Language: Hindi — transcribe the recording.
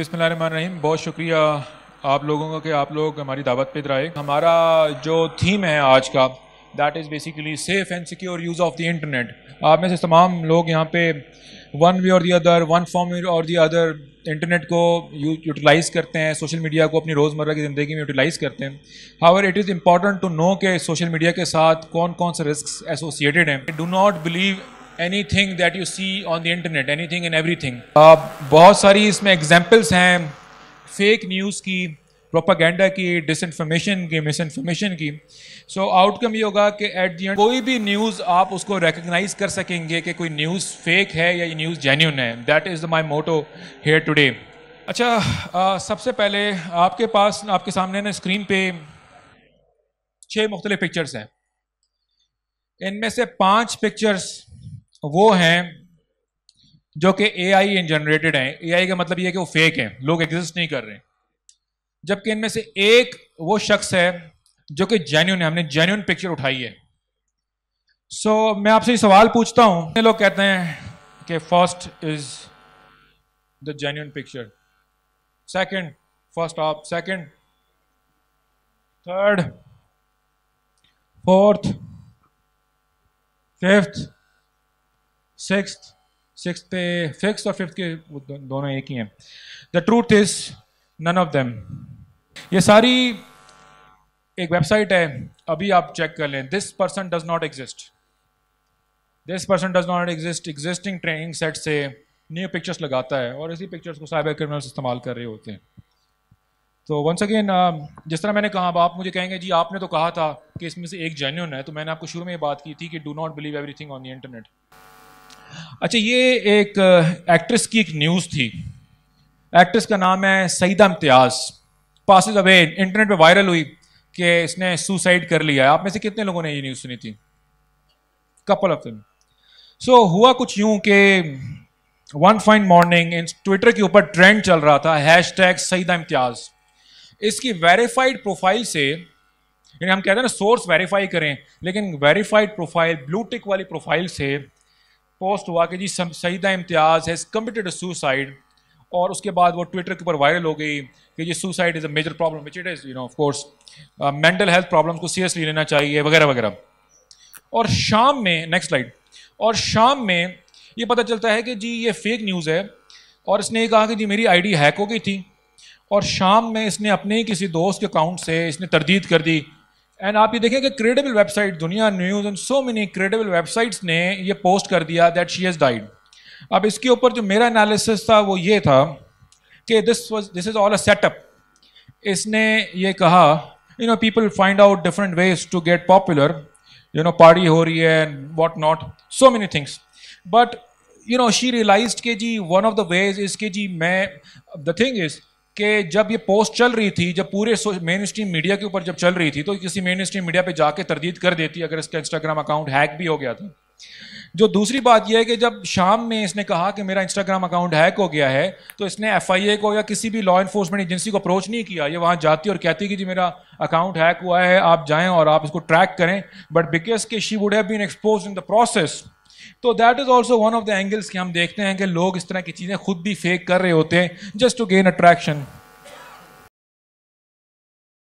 बिस्मिल्लाहिर्रहमानिर्रहीम। बहुत शुक्रिया आप लोगों का कि आप लोग हमारी दावत पे आए। हमारा जो थीम है आज का, that is basically safe and secure use of the internet. आप में से तमाम लोग यहाँ पे वन वे और दी अदर, वन फॉर्म और दी अदर इंटरनेट को यूटिलाइज़ करते हैं, सोशल मीडिया को अपनी रोज़मर्रा की ज़िंदगी में यूटिलाइज़ करते हैं। However it is important to know कि सोशल मीडिया के साथ कौन कौन से रिस्क एसोसिएटेड हैं। Do not believe anything that you see on the internet, anything and everything। बहुत सारी इसमें एग्जाम्पल्स हैं फेक न्यूज़ की, प्रोपागेंडा की, डिसइंफॉर्मेशन की, मिसइंफॉर्मेशन की। सो आउटकम ये होगा कि एट दी एंड कोई भी न्यूज़ आप उसको रिकग्नाइज कर सकेंगे कि कोई न्यूज़ फेक है या ये न्यूज़ जेन्युइन है। That is my motto here today. अच्छा, सबसे पहले आपके पास, आपके सामने ना स्क्रीन पे 6 मुख्तलिफ पिक्चर्स हैं। इनमें से 5 पिक्चर्स वो हैं जो कि AI जनरेटेड हैं। AI का मतलब ये है कि वो फेक हैं, लोग एग्जिस्ट नहीं कर रहे हैं। जबकि इनमें से एक वो शख्स है जो कि जेन्युइन है, हमने जेन्युइन पिक्चर उठाई है। सो मैं आपसे ये सवाल पूछता हूं, लोग कहते हैं कि first is the genuine picture, second first of, second, third, fourth, fifth, six पे फिक्स और फिफ्थ के दोनों एक ही हैं। The truth is none of them. ये सारी एक वेबसाइट है, अभी आप चेक कर लें। This person does not exist, this person does not exist existing training set से न्यू पिक्चर्स लगाता है और इसी पिक्चर्स को साइबर क्रिमिनल्स इस्तेमाल कर रहे होते हैं। तो वंस अगेन, जिस तरह मैंने कहा, अब आप मुझे कहेंगे जी आपने तो कहा था कि इसमें से एक जेन्युइन है, तो मैंने आपको शुरू में ये बात की थी कि do not believe everything on the internet. अच्छा, ये एक एक्ट्रेस की एक न्यूज़ थी। एक्ट्रेस का नाम है सईदा इम्तियाज़, पासेस अवे। इंटरनेट पे वायरल हुई कि इसने सुसाइड कर लिया है। आप में से कितने लोगों ने ये न्यूज़ सुनी थी? Couple of them. सो हुआ कुछ यूं कि one fine morning in Twitter के ऊपर ट्रेंड चल रहा था हैशटैग सईदा इम्तियाज़। इसकी वेरीफाइड प्रोफाइल से, यानी हम कहते हैं ना सोर्स वेरीफाई करें, लेकिन वेरीफाइड प्रोफाइल, ब्लू टिक वाली प्रोफाइल से पोस्ट हुआ कि जी सईदा इम्तियाज़ हैज़ कमिटेड सुसाइड। और उसके बाद वो ट्विटर के ऊपर वायरल हो गई कि ये suicide is a major problem, which it is, of course mental health problems को सीरियसली लेना चाहिए वगैरह वगैरह। और शाम में, नेक्स्ट स्लाइड, और शाम में ये पता चलता है कि जी ये फेक न्यूज़ है। और इसने ये कहा कि जी मेरी आईडी हैक हो गई थी और शाम में इसने अपने ही किसी दोस्त के अकाउंट से इसने तरदीद कर दी। एंड आप ये देखें कि क्रेडिबल वेबसाइट, दुनिया news and so many credible websites ने ये पोस्ट कर दिया दैट शी हैज़ डाइड। अब इसके ऊपर जो मेरा एनालिसिस था वो ये था कि this is all a setup. इसने ये कहा, people find out different ways to get popular, party हो रही है and what not, so many things. But she realised कि जी one of the ways is कि जी द थिंग इज़ कि जब ये पोस्ट चल रही थी, जब पूरे मेन स्ट्रीम मीडिया के ऊपर जब चल रही थी, तो किसी मेन स्ट्रीम मीडिया पे जाके तरदीद कर देती अगर इसका इंस्टाग्राम अकाउंट हैक भी हो गया था। जो दूसरी बात यह है कि जब शाम में इसने कहा कि मेरा इंस्टाग्राम अकाउंट हैक हो गया है, तो इसने FIA को या किसी भी लॉ इन्फोर्समेंट एजेंसी को अप्रोच नहीं किया। ये वहाँ जाती और कहती कि जी मेरा अकाउंट हैक हुआ है, आप जाएँ और आप इसको ट्रैक करें। बट बिकॉज कि she would have been exposed in the process, तो that is also one of the angles कि हम देखते हैं कि लोग इस तरह की चीज़ें खुद भी फेक कर रहे होते हैं जस्ट टू गेन अट्रैक्शन।